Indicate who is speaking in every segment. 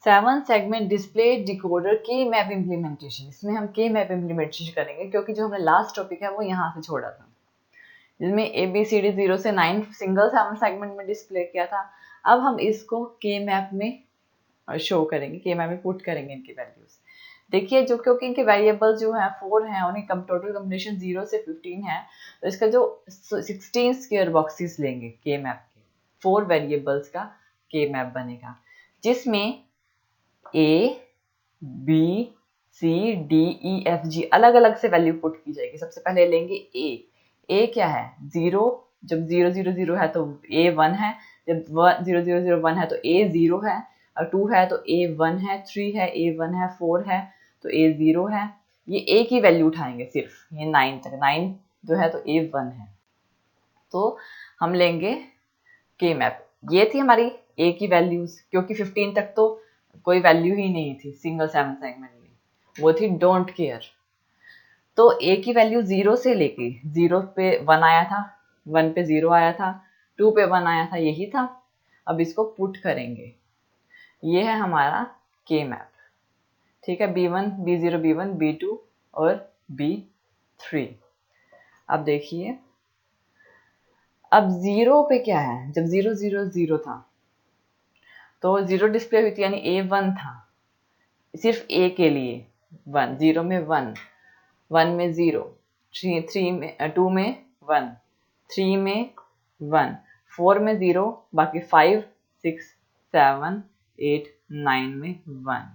Speaker 1: 7 segment display decoder के map implementation. इसमें हम के मैप इम्प्लीमेंटेशन करेंगे क्योंकि जो हमने लास्ट टॉपिक है वो यहाँ से छोड़ा था, जिसमें ABCD 0 से 9 सिंगल 7 सेगमेंट में डिस्प्ले किया था। अब हम इसको के मैप में शो करेंगे, के मैप में पुट करेंगे इनकी वैल्यूज। देखिए जो क्योंकि इनके वेरिएबल जो है 4 हैं और इनका टोटल कॉम्बिनेशन 0 से 15 है, तो इसका जो 16 स्क्वायर बॉक्सेस लेंगे के मैप के, 4 वेरिएबल्स का के मैप बनेगा, जिसमें A, B, C, D, E, F, G अलग अलग से वैल्यू पुट की जाएगी। सबसे पहले लेंगे A क्या है 0, जब 0 0 0 है तो A 1 है, जब 0 0 0 1 है तो A 0 है, और 2 है तो A 1 है, 3 है A 1 है, 4 है तो A 0 है। ये A की वैल्यू उठाएंगे सिर्फ, ये 9 तक, 9 जो है तो A 1 है, तो हम लेंगे के मैप। ये थी हमारी A की वैल्यूज, क्योंकि 15 तक तो कोई वैल्यू ही नहीं थी सिंगल 7 सेगमेंट में, वो थी डोंट केयर। तो A की वैल्यू 0 से लेके 0 पे 1 आया था, 1 पे 0 आया था, 2 पे 1 आया था, यही था। अब इसको पुट करेंगे, ये है हमारा के मैप। ठीक है, B1 B0 B1 B2 और B3। अब देखिए, अब 0 पे क्या है, जब 0 0 0 था तो 0 डिस्प्ले हुई थी, यानी A1 था, सिर्फ A के लिए 1, 0 में 1, 1 में 0, 3 में 2 में 1, 3 में 1, 4 में 0, बाकी 5 6 7 8 9 में 1,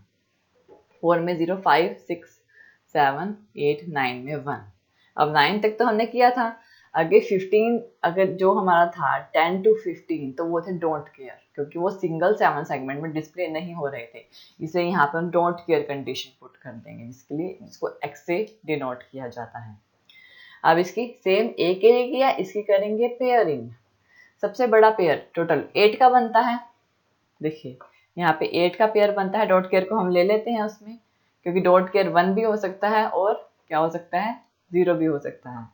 Speaker 1: 4 में 0, 5 6 7 8 9 में 1। अब 9 तक तो हमने किया था, आगे 15 अगर जो हमारा था 10 to 15 तो वो थे डोंट केयर, क्योंकि वो सिंगल 7 सेगमेंट में डिस्प्ले नहीं हो रहे थे, इसलिए यहाँ पर हम डोंट केयर कंडीशन पुट कर देंगे, जिसके लिए इसको एक्स से डिनोट किया जाता है। अब इसकी सेम ए के लिए किया, इसकी करेंगे पेयरिंग। सबसे बड़ा पेयर टोटल 8 का बनता है, देखिए यहाँ पे 8 का पेयर बनता है, डॉट केयर को हम ले लेते हैं उसमें, क्योंकि डॉट केयर 1 भी हो सकता है और क्या हो सकता है 0 भी हो सकता है।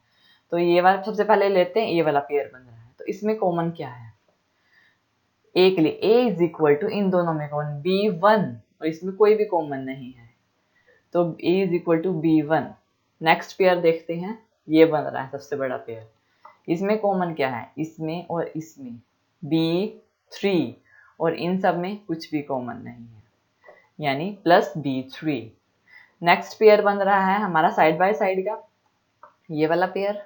Speaker 1: तो ये वाला सबसे पहले लेते हैं, ये वाला पेयर बन रहा है, तो इसमें कॉमन क्या है ए के लिए, ए इज इक्वल टू इन दोनों में कॉमन B1, और इसमें कोई भी कॉमन नहीं है, तो A is equal to B1। Next pair देखते हैं, ये बन रहा है सबसे बड़ा पेयर, इसमें कॉमन क्या है, इसमें और इसमें B3, और इन सब में कुछ भी कॉमन नहीं है, यानी प्लस B3। नेक्स्ट पेयर बन रहा है हमारा साइड बाय साइड का, ये वाला पेयर।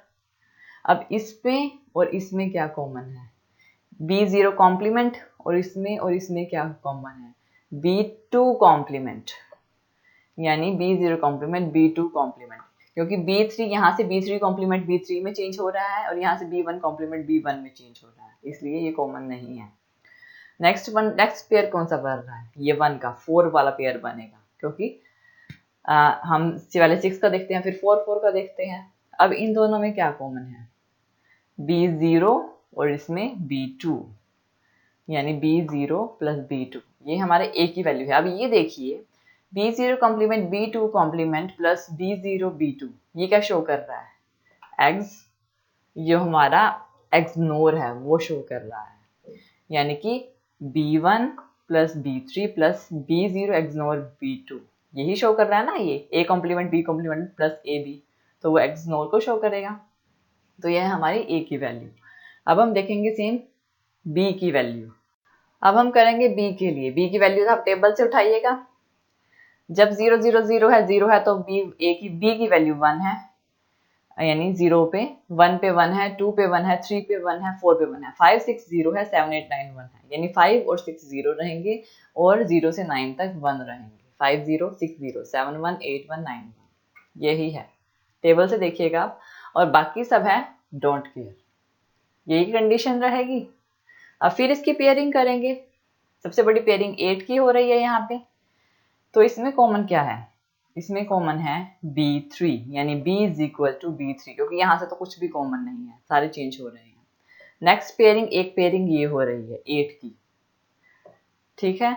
Speaker 1: अब इसमें और इसमें क्या कॉमन है, B0 कॉम्प्लीमेंट, और इसमें क्या कॉमन है, B2 कॉम्प्लीमेंट, यानी B0 कॉम्प्लीमेंट B2 कॉम्प्लीमेंट, क्योंकि B3 यहाँ से B3 कॉम्प्लीमेंट B3 में चेंज हो रहा है और यहाँ से B1 कॉम्प्लीमेंट B1 में चेंज हो रहा है, इसलिए ये कॉमन नहीं है। नेक्स्ट पेयर कौन सा बन रहा है, ये 1 का 4 वाला पेयर बनेगा, क्योंकि हम पहले 6 का देखते हैं, फिर 4 का देखते हैं। अब इन दोनों में क्या कॉमन है, B0 और इसमें B2, यानी B0 प्लस B2, ये हमारे A की वैल्यू है। अब ये देखिए B0 complement B2 complement plus B0 B2, ये क्या शो कर रहा है, एक्स, जो हमारा एक्सनोर है वो शो कर रहा है, यानी कि B1 plus B3 plus B0 XNOR B2, यही शो कर रहा है ना, ये A complement B complement plus AB, तो वो एक्सनोर को शो करेगा। तो यह है हमारी A की वैल्यू। अब हम देखेंगे सेम B की वैल्यू। अब हम करेंगे B के लिए, B की वैल्यू आप टेबल से उठाइएगा, जब 0 0 0 है 0 है तो B की वैल्यू 1 है, यानी 0 पे 1 पे 1 है, 2 पे 1 है, 3 पे 1 है, 4 पे 1 है, 5 6 0 है, 7 8 9 1 है, यानी 5 और 6 0 रहेंगे और 0 से 9 तक 1 रहेंगे, 5 0 6 0 7 1 8 1 9 1, यही है, टेबल से देखिएगा आप, और बाकी सब है डोंट केयर, यही कंडीशन रहेगी। अब फिर इसकी पेयरिंग करेंगे, सबसे बड़ी पेयरिंग 8 की हो रही है यहाँ पे, तो इसमें कॉमन क्या है, इसमें कॉमन है B3, यानी B is equal to B3, क्योंकि यहाँ से तो कुछ भी कॉमन नहीं है, सारे चेंज हो रहे हैं। नेक्स्ट पेयरिंग, एक पेयरिंग ये हो रही है 8 की, ठीक है।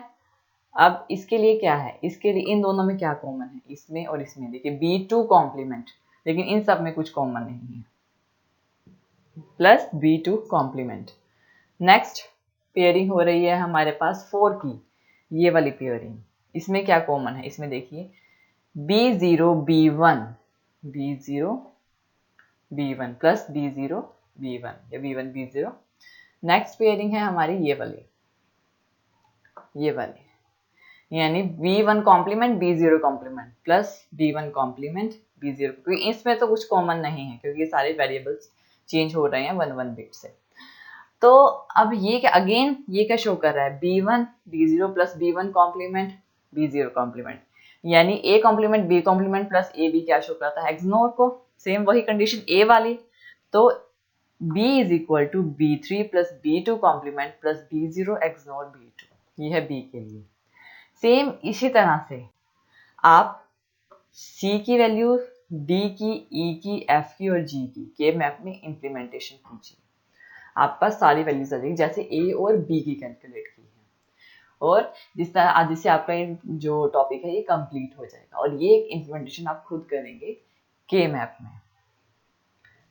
Speaker 1: अब इसके लिए क्या है, इसके लिए इन दोनों में क्या कॉमन है, इसमें और इसमें, देखिए B2 कॉम्प्लीमेंट, लेकिन इन सब में कुछ कॉमन नहीं है, plus B2 complement. Next pairing हो रही है हमारे पास 4 की, ये वाली पेयरिंग, इसमें क्या कॉमन है, इसमें देखिए B0 B1 B0 B1 plus B0 B1 या B1 B0। नेक्स्ट पेयरिंग है हमारी ये वाली, यानी B1 complement B0 complement plus B1 complement B0, क्योंकि इसमें तो कुछ कॉमन नहीं है क्योंकि ये सारे वेरिएबल्स चेंज हो रहे हैं 1 बिट से। तो अब ये क्या, अगेन ये क्या शो कर रहा है, B1 B0 plus B1 complement B0 complement, यानी A complement B complement plus AB क्या शो करता है, एक्सनोर को। सेम वही कंडीशन A वाली, तो B is equal to B3 plus B2 complement plus B0 XNOR B2, ये है B के लिए। सेम इसी तरह से आप C की वैल्यू, D की, E की, F की और G की के मैप में इम्प्लीमेंटेशन कीजिए, आपके पास सारी वैल्यूज आ जाएगी जैसे A और B की कैलकुलेट की है, और जिस तरह आज से आपका जो टॉपिक है ये कंप्लीट हो जाएगा, और ये इम्प्लीमेंटेशन आप खुद करेंगे के मैप में।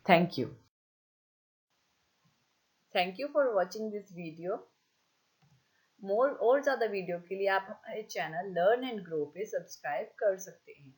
Speaker 1: Thank you for watching this video. और ज़्यादा वीडियो के लिए आप हमारे चैनल लर्न एंड ग्रो पे सब्सक्राइब कर सकते हैं।